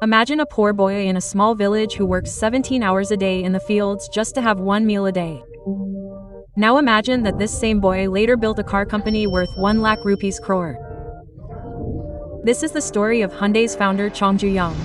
Imagine a poor boy in a small village who works 17 hours a day in the fields just to have one meal a day. Now imagine that this same boy later built a car company worth 1 lakh rupees crore. This is the story of Hyundai's founder Chung Ju-yung.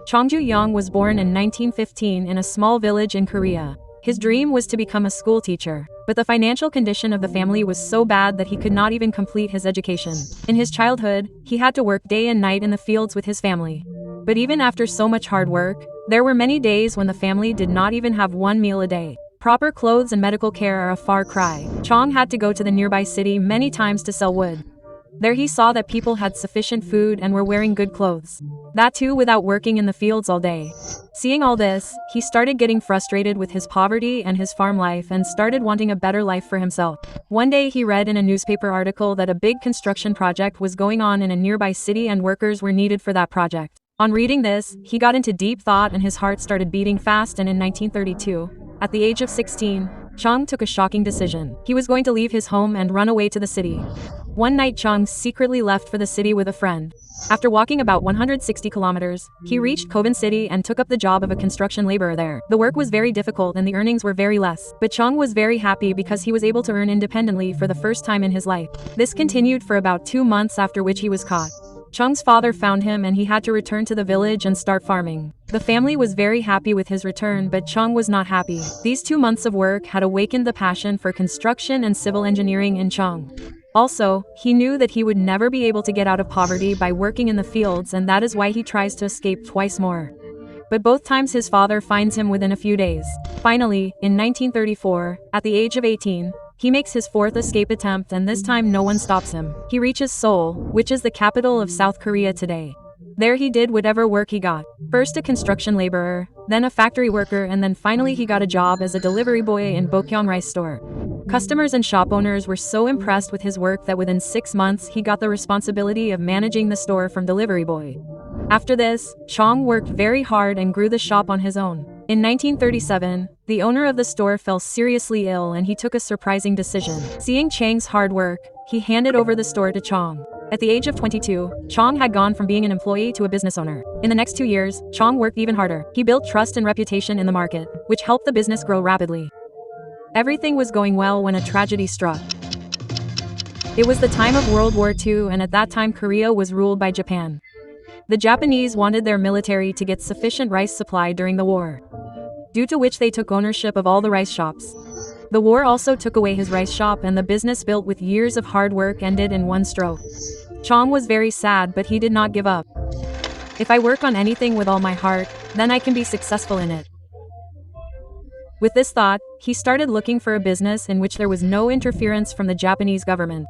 Chung Ju-yung was born in 1915 in a small village in Korea. His dream was to become a school teacher, but the financial condition of the family was so bad that he could not even complete his education. In his childhood, he had to work day and night in the fields with his family. But even after so much hard work, there were many days when the family did not even have one meal a day. Proper clothes and medical care are a far cry. Chung had to go to the nearby city many times to sell wood. There he saw that people had sufficient food and were wearing good clothes. That too without working in the fields all day. Seeing all this, he started getting frustrated with his poverty and his farm life and started wanting a better life for himself. One day he read in a newspaper article that a big construction project was going on in a nearby city and workers were needed for that project. On reading this, he got into deep thought and his heart started beating fast, and in 1932, at the age of 16, Chung took a shocking decision. He was going to leave his home and run away to the city. One night Chung secretly left for the city with a friend. After walking about 160 kilometers, he reached Koban City and took up the job of a construction laborer there. The work was very difficult and the earnings were very less, but Chung was very happy because he was able to earn independently for the first time in his life. This continued for about 2 months, after which he was caught. Chung's father found him and he had to return to the village and start farming. The family was very happy with his return, but Chung was not happy. These 2 months of work had awakened the passion for construction and civil engineering in Chung. Also, he knew that he would never be able to get out of poverty by working in the fields, and that is why he tries to escape twice more. But both times his father finds him within a few days. Finally, in 1934, at the age of 18, he makes his 4th escape attempt, and this time no one stops him. He reaches Seoul, which is the capital of South Korea today. There he did whatever work he got. First a construction laborer, then a factory worker, and then finally he got a job as a delivery boy in Bokyeong rice store. Customers and shop owners were so impressed with his work that within 6 months he got the responsibility of managing the store from delivery boy. After this, Chung worked very hard and grew the shop on his own. In 1937, the owner of the store fell seriously ill and he took a surprising decision. Seeing Chang's hard work, he handed over the store to Chung. At the age of 22, Chung had gone from being an employee to a business owner. In the next 2 years, Chung worked even harder. He built trust and reputation in the market, which helped the business grow rapidly. Everything was going well when a tragedy struck. It was the time of World War II, and at that time Korea was ruled by Japan. The Japanese wanted their military to get sufficient rice supply during the war, due to which they took ownership of all the rice shops. The war also took away his rice shop, and the business built with years of hard work ended in one stroke. Chung was very sad, but he did not give up. If I work on anything with all my heart, then I can be successful in it. With this thought, he started looking for a business in which there was no interference from the Japanese government.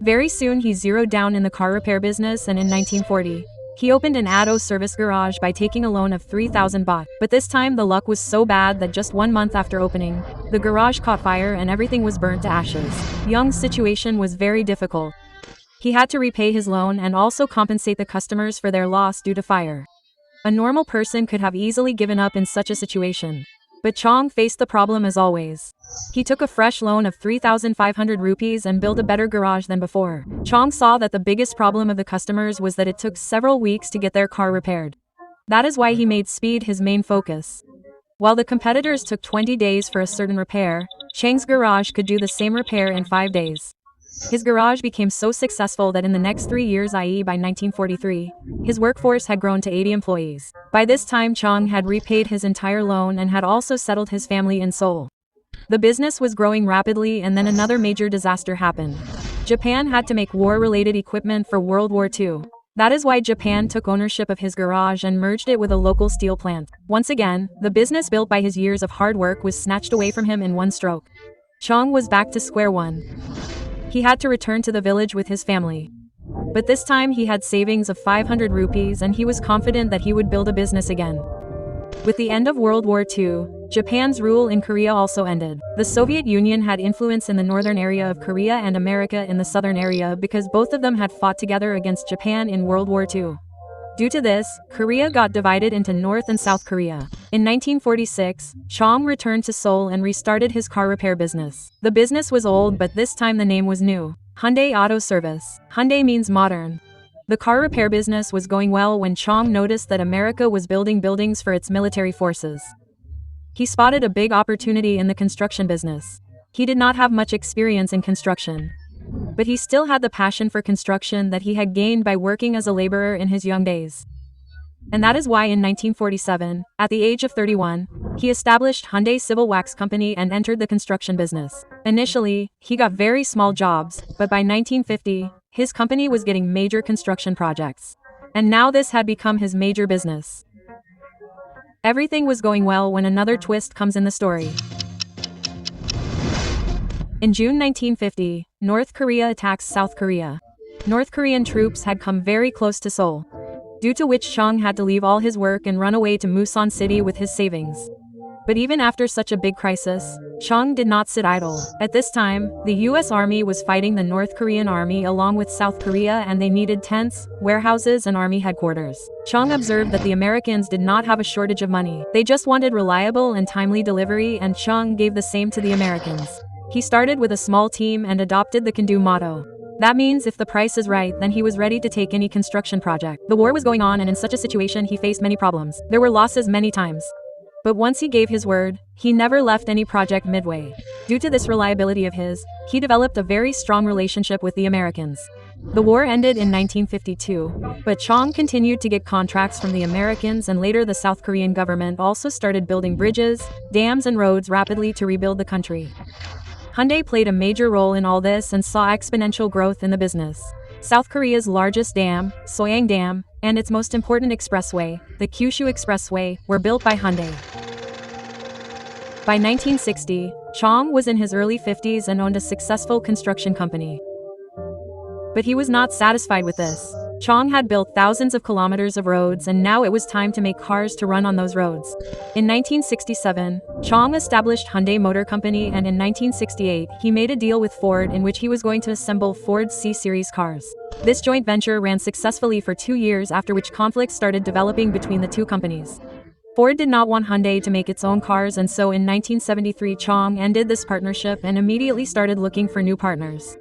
Very soon he zeroed down in the car repair business, and in 1940, he opened an auto service garage by taking a loan of 3,000 baht. But this time the luck was so bad that just 1 month after opening, the garage caught fire and everything was burnt to ashes. Young's situation was very difficult. He had to repay his loan and also compensate the customers for their loss due to fire. A normal person could have easily given up in such a situation. But Chung faced the problem as always. He took a fresh loan of 3,500 rupees and built a better garage than before. Chung saw that the biggest problem of the customers was that it took several weeks to get their car repaired. That is why he made speed his main focus. While the competitors took 20 days for a certain repair, Chang's garage could do the same repair in 5 days. His garage became so successful that in the next 3 years, i.e. by 1943, his workforce had grown to 80 employees. By this time Chung had repaid his entire loan and had also settled his family in Seoul. The business was growing rapidly, and then another major disaster happened. Japan had to make war-related equipment for World War II. That is why Japan took ownership of his garage and merged it with a local steel plant. Once again, the business built by his years of hard work was snatched away from him in one stroke. Chung was back to square one. He had to return to the village with his family. But this time he had savings of 500 rupees and he was confident that he would build a business again. With the end of World War II, Japan's rule in Korea also ended. The Soviet Union had influence in the northern area of Korea and America in the southern area because both of them had fought together against Japan in World War II. Due to this, Korea got divided into North and South Korea. In 1946, Chung returned to Seoul and restarted his car repair business. The business was old, but this time the name was new. Hyundai Auto Service. Hyundai means modern. The car repair business was going well when Chung noticed that America was building buildings for its military forces. He spotted a big opportunity in the construction business. He did not have much experience in construction, but he still had the passion for construction that he had gained by working as a laborer in his young days. And that is why in 1947, at the age of 31, he established Hyundai Civil Wax Company and entered the construction business. Initially, he got very small jobs, but by 1950, his company was getting major construction projects. And now this had become his major business. Everything was going well when another twist comes in the story. In June 1950, North Korea attacks South Korea. North Korean troops had come very close to Seoul, due to which Chung had to leave all his work and run away to Musan City with his savings. But even after such a big crisis, Chung did not sit idle. At this time, the US Army was fighting the North Korean Army along with South Korea, and they needed tents, warehouses, and army headquarters. Chung observed that the Americans did not have a shortage of money. They just wanted reliable and timely delivery, and Chung gave the same to the Americans. He started with a small team and adopted the can-do motto. That means if the price is right, then he was ready to take any construction project. The war was going on, and in such a situation he faced many problems. There were losses many times. But once he gave his word, he never left any project midway. Due to this reliability of his, he developed a very strong relationship with the Americans. The war ended in 1952, but Chung continued to get contracts from the Americans, and later the South Korean government also started building bridges, dams, and roads rapidly to rebuild the country. Hyundai played a major role in all this and saw exponential growth in the business. South Korea's largest dam, Soyang Dam, and its most important expressway, the Kyushu Expressway, were built by Hyundai. By 1960, Chung was in his early 50s and owned a successful construction company. But he was not satisfied with this. Chung had built thousands of kilometers of roads, and now it was time to make cars to run on those roads. In 1967, Chung established Hyundai Motor Company, and in 1968, he made a deal with Ford in which he was going to assemble Ford's C-Series cars. This joint venture ran successfully for 2 years, after which conflicts started developing between the two companies. Ford did not want Hyundai to make its own cars, and so in 1973 Chung ended this partnership and immediately started looking for new partners.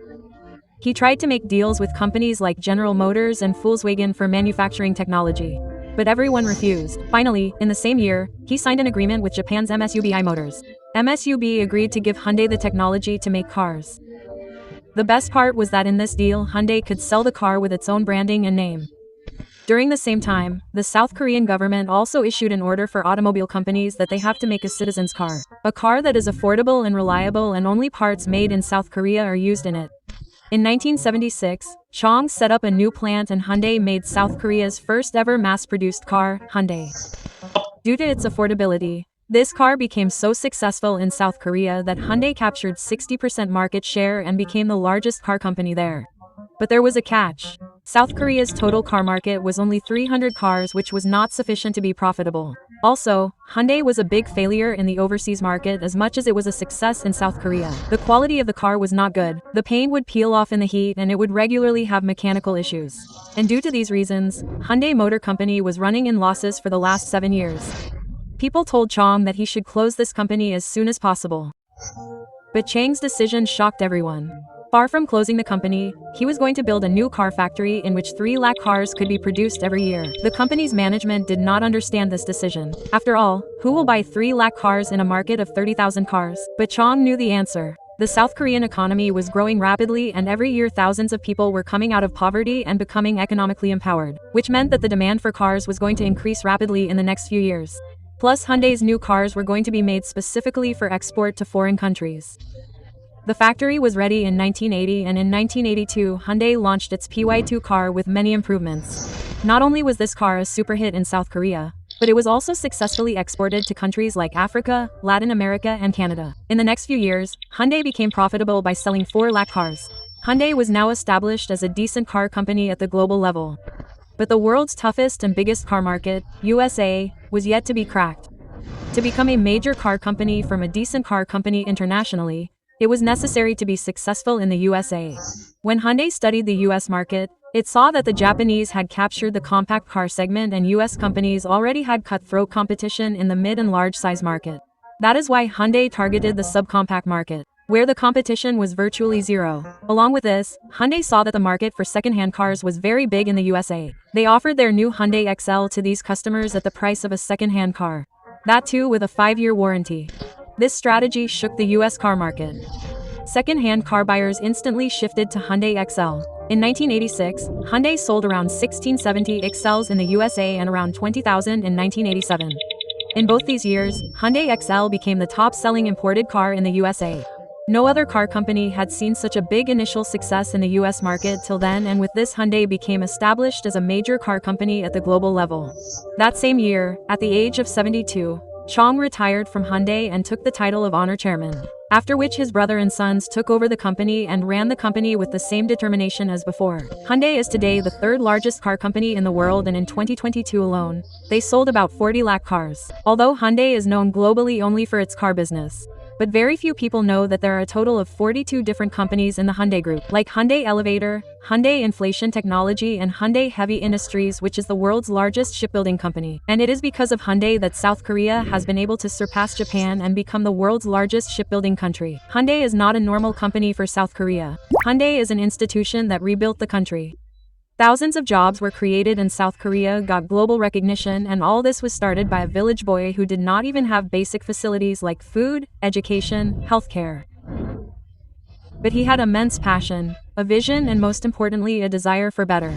He tried to make deals with companies like General Motors and Volkswagen for manufacturing technology, but everyone refused. Finally, in the same year, he signed an agreement with Japan's MSUBI Motors. MSUB agreed to give Hyundai the technology to make cars. The best part was that in this deal, Hyundai could sell the car with its own branding and name. During the same time, the South Korean government also issued an order for automobile companies that they have to make a citizen's car, a car that is affordable and reliable, and only parts made in South Korea are used in it. In 1976, Chung set up a new plant, and Hyundai made South Korea's first ever mass-produced car, Hyundai. Due to its affordability, this car became so successful in South Korea that Hyundai captured 60% market share and became the largest car company there. But there was a catch. South Korea's total car market was only 300 cars, which was not sufficient to be profitable. Also, Hyundai was a big failure in the overseas market as much as it was a success in South Korea. The quality of the car was not good. The paint would peel off in the heat, and it would regularly have mechanical issues. And due to these reasons, Hyundai Motor Company was running in losses for the last 7 years. People told Chung that he should close this company as soon as possible. But Chang's decision shocked everyone. Far from closing the company, he was going to build a new car factory in which 3 lakh cars could be produced every year. The company's management did not understand this decision. After all, who will buy 3 lakh cars in a market of 30,000 cars? But Chung knew the answer. The South Korean economy was growing rapidly, and every year thousands of people were coming out of poverty and becoming economically empowered, which meant that the demand for cars was going to increase rapidly in the next few years. Plus, Hyundai's new cars were going to be made specifically for export to foreign countries. The factory was ready in 1980, and in 1982, Hyundai launched its PY2 car with many improvements. Not only was this car a super hit in South Korea, but it was also successfully exported to countries like Africa, Latin America, and Canada. In the next few years, Hyundai became profitable by selling 4 lakh cars. Hyundai was now established as a decent car company at the global level. But the world's toughest and biggest car market, USA, was yet to be cracked. To become a major car company from a decent car company internationally, it was necessary to be successful in the USA. When Hyundai studied the US market, it saw that the Japanese had captured the compact car segment, and US companies already had cutthroat competition in the mid and large size market. That is why Hyundai targeted the subcompact market. where the competition was virtually zero. Along with this, Hyundai saw that the market for second-hand cars was very big in the USA. They offered their new Hyundai XL to these customers at the price of a second-hand car. That too with a 5-year warranty. This strategy shook the US car market. Second-hand car buyers instantly shifted to Hyundai XL. In 1986, Hyundai sold around 1670 XLs in the USA and around 20,000 in 1987. In both these years, Hyundai XL became the top-selling imported car in the USA. No other car company had seen such a big initial success in the US market till then, and with this Hyundai became established as a major car company at the global level. That same year, at the age of 72, Chung retired from Hyundai and took the title of honor chairman, after which his brother and sons took over the company and ran the company with the same determination as before. Hyundai is today the third largest car company in the world, and in 2022 alone, they sold about 40 lakh cars. Although Hyundai is known globally only for its car business, but very few people know that there are a total of 42 different companies in the Hyundai Group, like Hyundai Elevator, Hyundai Inflation Technology and Hyundai Heavy Industries, which is the world's largest shipbuilding company. And it is because of Hyundai that South Korea has been able to surpass Japan and become the world's largest shipbuilding country. Hyundai is not a normal company for South Korea. Hyundai is an institution that rebuilt the country. Thousands of jobs were created and South Korea got global recognition, and all this was started by a village boy who did not even have basic facilities like food, education, healthcare. But he had immense passion, a vision, and most importantly, a desire for better.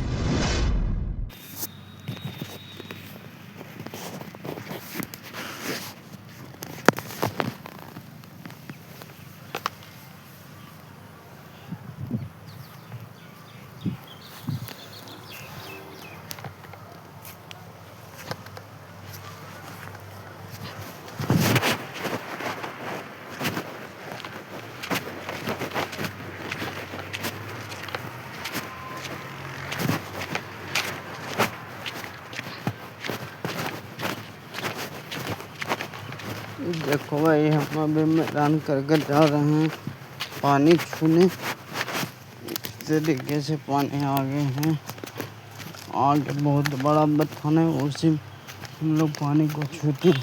देखो भाई, हम अभी मैदान करके जा रहे हैं पानी छूने। इस तरीके से पानी आगे है, आगे बहुत बड़ा बथान है, उसी हम लोग पानी को छूते हैं।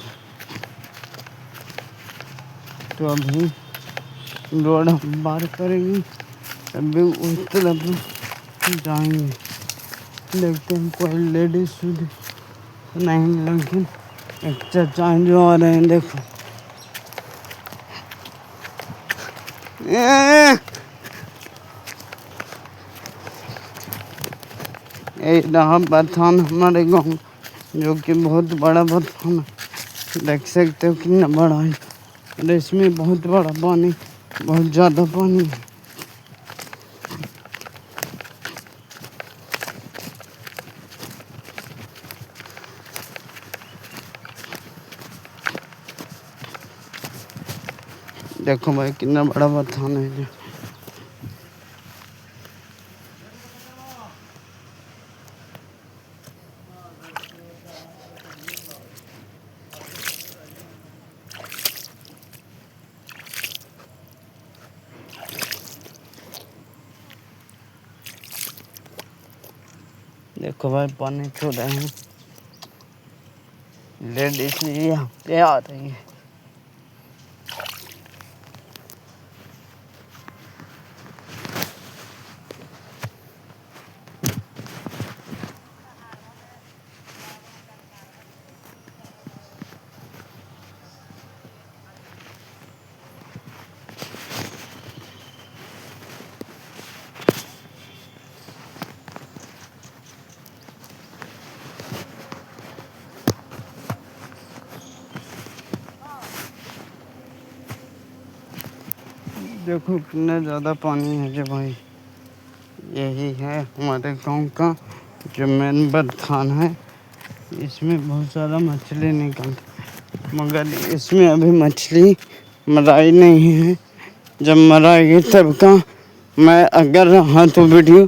तो अभी रोड हम पार करेंगे, अभी उस तरफ जाएंगे। देखते हैं कोई लेडीज नहीं, लेकिन एक चाचा जो आ रहे हैं, देखो ये रहा बथान हमारे गाँव, जो कि बहुत बड़ा बथान है। देख सकते हो कितना बड़ा है, और इसमें बहुत बड़ा पानी, बहुत ज़्यादा पानी है। देखो भाई कितना बड़ा बथान है जो। देखो भाई पानी छोड़ रहे हैं, लेडीज यहाँ पे आ रही है। देखो कितना ज़्यादा पानी है जो भाई। यही है हमारे गांव का जो मेन बथान है। इसमें बहुत सारा मछली निकलती, मगर इसमें अभी मछली मराई नहीं है। जब मराएगी तब का मैं अगर रहा तो वीडियो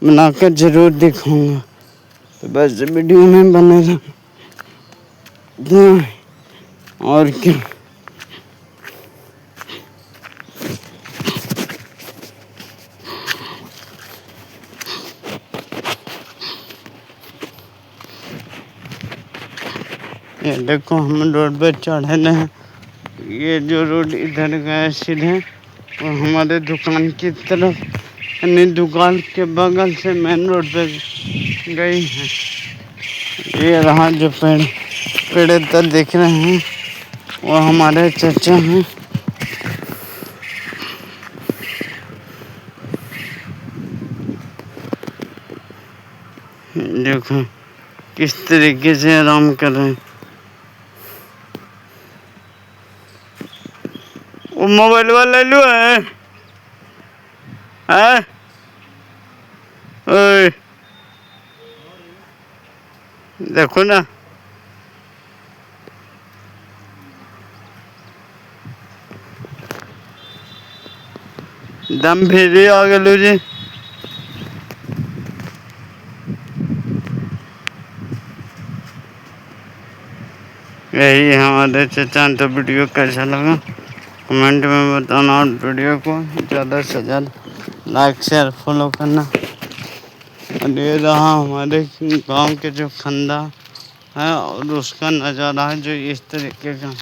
बनाकर ज़रूर दिखाऊंगा। तो बस वीडियो में बने रहना, और क्या। ये देखो हम रोड पे चढ़े हैं। ये जो रोड इधर गया सीधे और हमारे दुकान की तरफ यानी दुकान के बगल से मेन रोड पे गई है। ये रहा जो पेड़ इधर दिख रहे हैं वो हमारे चाचा हैं। देखो किस तरीके से आराम कर रहे हैं। वो मोबाइल वाला लो है, हैं? ओए देखो ना, दम भेजे आ गए जी। यही हमारे चाचा। तो वीडियो कैसा लगा कमेंट में बताना और वीडियो को ज़्यादा से ज़्यादा लाइक शेयर फॉलो करना। और ये रहा हमारे गांव के जो खंदा है और उसका नज़ारा है जो इस तरीके का।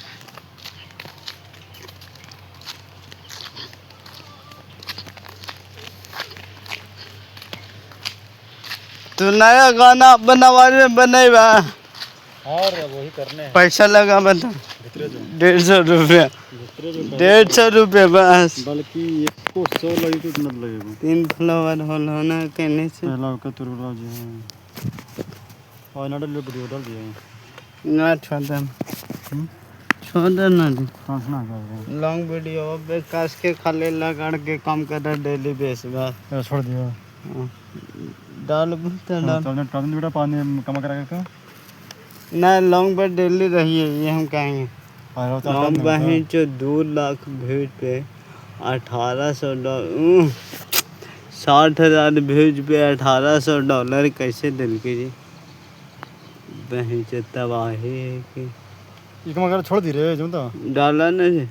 तो नया गाना बनावा में बनेगा और वही करने हैं। पैसा लगा बता 150 रुपया 150 रुपये बस। बल्कि 100 लगे तो इतना लगेगा। 3 फ्लावर हॉल होना कहने से पहला का तुरला जी है और ना डाल दिया ना छोड़ ना दे। हाँ सुना कर लॉन्ग वीडियो पे काश के खाली लगा के काम कर रहा डेली बेस बस छोड़ दिया। डाल डाल चलने बेटा पानी कम करा कर ना लॉन्ग पर डेली रही है ये हम कहेंगे। लॉन्ग बहन जो 2 लाख व्यूज पे 1800 $60,000 व्यूज पे $1800 कैसे दिल के जी बहन जो तबाही है कि ये कम कर छोड़ दी रे जो तो डाला ना जी।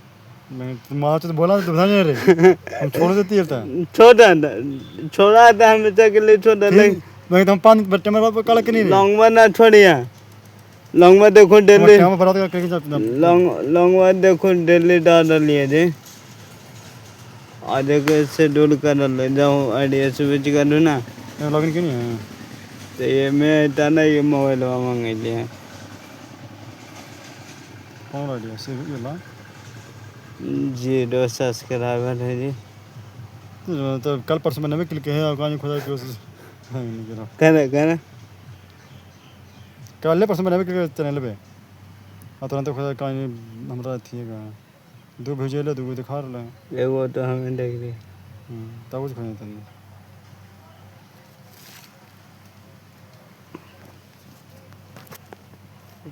मैं माँ तो बोला तो बता नहीं रे हम छोड़ देती है छोड़ा था हमेशा के लिए छोड़ा मैं तो पानी बट्टे में काला के नहीं लॉन्ग में ना छोड़िया। लॉन्ग में देखो डेली लॉन्ग में देखो डेली डाल रही जी। आज के शेड्यूल कर ले जाऊँ आइडिया स्विच करूँ ना लॉगिन क्यों नहीं है तो ये मैं इतना ना ये मोबाइल मांगे लिया कौन आइडिया से बोला 0 सब्सक्राइबर है जी। तो कल परसों मैंने भी क्लिक है और कहीं खुदा की कोशिश करे कल परसों मैंने भी क्लिक चैनल पे और तुरंत खुदा कहीं हमारा थी का 2 भेजे ले 2 दिखा रहा है एगो तो हमें देख रही तब कुछ खोने तन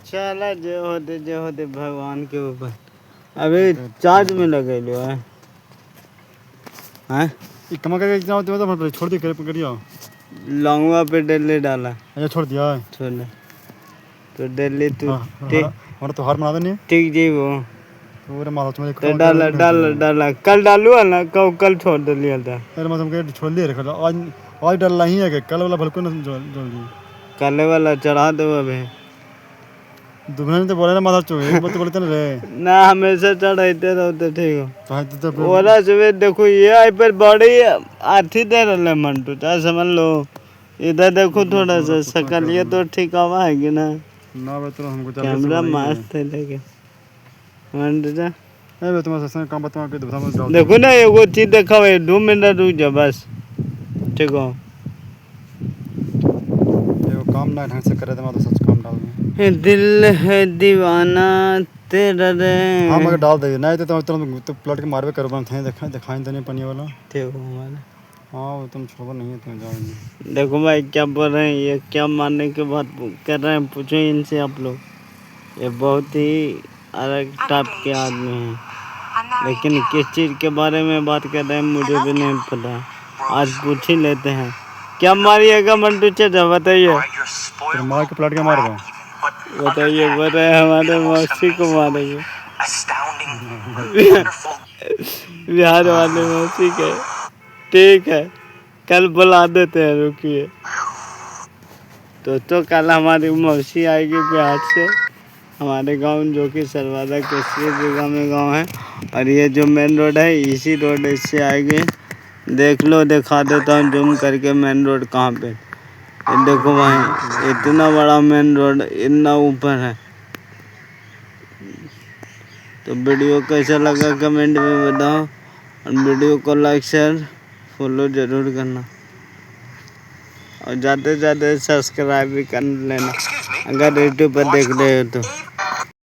चला जो होते भगवान के ऊपर। अभी चार्ज में लगे लो है हैं ये कमा करके जाओ तो छोड़ दी कर करियो लॉन्गवा पे डेली डाला अच्छा छोड़ दिया है छोड़ तो डेली तू हमारा तो हार बना देनी ठीक जी वो पूरे माला तुम्हारे तो डाला कल डालू ना कल छोड़ दिया था। अरे मैं तुमको छोड़ दिया रखा आज डालना ही है कि कल वाला भलको ना जल्दी कल वाला चढ़ा दो अभी दुबने तो बोले ना माथा चो एक बार तो बोलते ना रे ना हमेशा चढ़ाते रहो तो ठीक हो तो ओला सुबह देखो ये आई पर बड़ी आठी दे रहे मंटू चाहे समझ लो। इधर देखो थोड़ा सा शकल ये तो ठीक हवा है कि ना तो हमको कैमरा मस्त है लेकिन मंटू जा अरे तुम्हारा ससुर काम बता के तो देखो ना ये वो चीज देखा हुआ 2 मिनट रुक जा बस ठीक हो। ये काम ना ढंग से करे तो मैं तो सच काम डाल दूं दिल है दीवाना तेरा रे। हाँ मगर डाल दे नहीं तो तुम तो प्लॉट के मारवे कर बन थे दिखाई तो नहीं पनी वाला ठीक हो हमारा। हाँ वो तुम छोड़ो नहीं है तुम जाओ देखो भाई क्या बोल रहे हैं ये क्या मानने के बाद कर रहे हैं पूछो इनसे आप लोग। ये बहुत ही अलग टाइप के आदमी हैं लेकिन किस चीज़ के बारे में बात कर रहे हैं मुझे भी नहीं पता। आज पूछ ही लेते हैं क्या मारिएगा मंटू चाचा बताइए। तो मार के प्लॉट के मार गए बताइए बोल रहे हैं हमारे मौसी को मारेंगे बिहार वाले मौसी के। ठीक है कल बुला देते हैं रुकिए तो कल हमारी मौसी आएगी बिहार से हमारे गांव जो कि सर्वाधिक केसरी जगह में गांव है। और ये जो मेन रोड है इसी रोड से आएगी। देख लो, दिखा देता हूँ जूम करके मेन रोड कहाँ पे। ये देखो भाई, इतना बड़ा मेन रोड इतना ऊपर है। तो वीडियो कैसा लगा कमेंट में बताओ, और वीडियो को लाइक शेयर फॉलो ज़रूर करना, और जाते जाते सब्सक्राइब भी कर लेना अगर यूट्यूब पर देख रहे हो तो।